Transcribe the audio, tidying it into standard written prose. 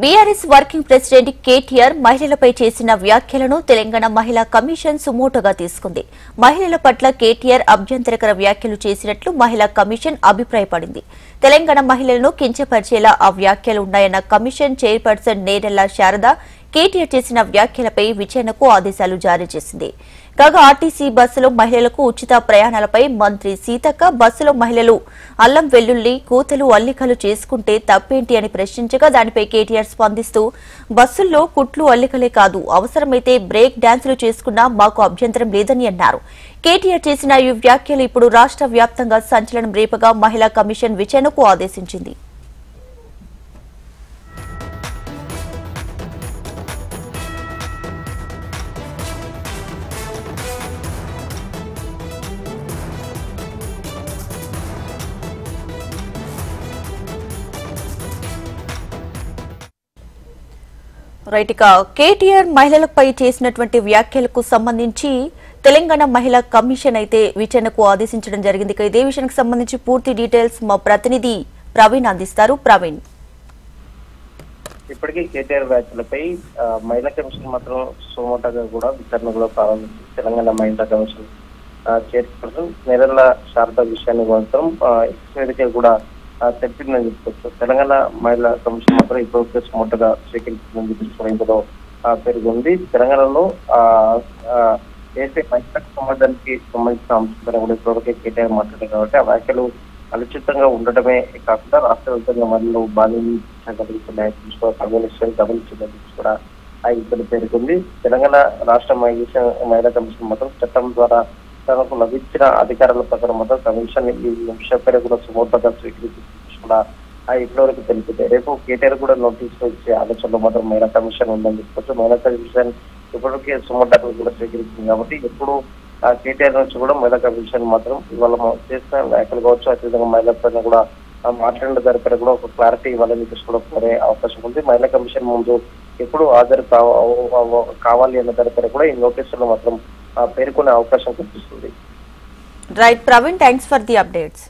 BRS working president KTR మహిళలపై చేసిన వ్యాఖ్యలను తెలంగాణ మహిళా కమిషన్ సుమోటోగా తీసుకుంది. మహిళల పట్ల కేటీఆర్ అభ్యంతరకర వ్యాఖ్యలు చేసినట్లు మహిళా కమిషన్ అభిప్రాయపడింది. తెలంగాణ మహిళలను కించపరిచేలా ఆ వ్యాఖ్యలు ఉన్నాయన్న కమిషన్ చైర్పర్సన్ నేరెళ్ల శారద కేటీఆర్ చేసిన వ్యాఖ్యలపై విచారణకు ఆదేశాలు జారీ చేసింది. కాగా ఆర్టీసీ బస్సులో మహిళలకు ఉచిత ప్రయాణాలపై మంత్రి సీతక్క బస్సులో మహిళలు అల్లం వెల్లుల్లి కూతలు అల్లికలు చేసుకుంటే తప్పేంటి అని ప్రశ్నించగా దానిపై కేటీఆర్ స్పందిస్తూ బస్సుల్లో కుట్లు అల్లికలే కాదు అవసరమైతే బ్రేక్ డాన్సులు చేసుకున్నా మాకు అభ్యంతరం లేదని అన్నారు. కేటీఆర్ చేసిన ఈ వ్యాఖ్యలు ఇప్పుడు రాష్ట్ర వ్యాప్తంగా సంచలనం రేపగా మహిళా కమిషన్ విచారణకు ఆదేశించింది. రైట్ ఇక కేటీఆర్ మహిళలపై చేసినటువంటి వ్యాఖ్యలకు సంబంధించి తెలంగాణ మహిళా కమిషన్ అయితే విచారణకు ఆదేశించడం జరిగింది. ఇదే విషయానికి సంబంధించి పూర్తి డీటెయిల్స్ మా ప్రతినిధి ప్రవీణ్ అందిస్తారు. ప్రవీణ్, ఇప్పటికే కేటీఆర్ వ్యాఖ్యలపై మహిళా కమిషన్ మాత్రం సోమోటగా కూడా విచారణ కూడా ప్రారంభించింది. తెలంగాణ మహిళా కమిషన్ చైర్పర్సన్ నేరెళ్ల శారద విషయాన్ని మాత్రం వేదిక కూడా తెలిపిందని చెప్పుకోవచ్చు. తెలంగాణ మహిళా కమిషన్ మాత్రం ఇప్పటికే సుమోటగా స్వీకరించిందని చెప్పి ఇందులో పేర్కొంది. తెలంగాణలో ఏదైతే మహిళా సమాజానికి సంబంధించిన అంశాలను కూడా ఇప్పటికే కేటీఆర్ మాట్లాడారు కాబట్టి ఆ వ్యాఖ్యలు అనుచితంగా ఉండటమే కాకుండా రాష్ట్ర వ్యాప్తంగా మహిళలు బాధించగలుగుతున్నాయి గమనించిందని కూడా ఇక్కడ పేర్కొంది. తెలంగాణ రాష్ట్ర మహిళా కమిషన్ మాత్రం చట్టం ద్వారా తనకు లభించిన అధికారాల ప్రకారం మాత్రం కమిషన్ ఈ విషయంపై కూడా సుమోటోగా స్వీకరించి కూడా ఇప్పటివరకు తెలిపింది. రేపు కేటీఆర్ కూడా నోటీసులు ఇచ్చే ఆలోచనలో మాత్రం మహిళా కమిషన్ ఉందని చెప్పుకోవచ్చు. మహిళా కమిషన్ ఇప్పటికే సుమోటోగా కూడా స్వీకరించింది కాబట్టి ఇప్పుడు కేటీఆర్ నుంచి కూడా మహిళా కమిషన్ మాత్రం ఇవాళ చేసిన వ్యాఖ్యలు కావచ్చు, అదేవిధంగా మహిళలపైన కూడా మాట్లాడిన దానిపైన కూడా ఒక క్లారిటీ ఇవ్వాలని కూడా కోరే అవకాశం ఉంది. మహిళా కమిషన్ ముందు ఎప్పుడు హాజరు కావాలి అన్న దానిపైన కూడా ఈ నోటీసులు మాత్రం పేర్కొనే అవకాశం కనిపిస్తుంది. Right Praveen, thanks for the updates.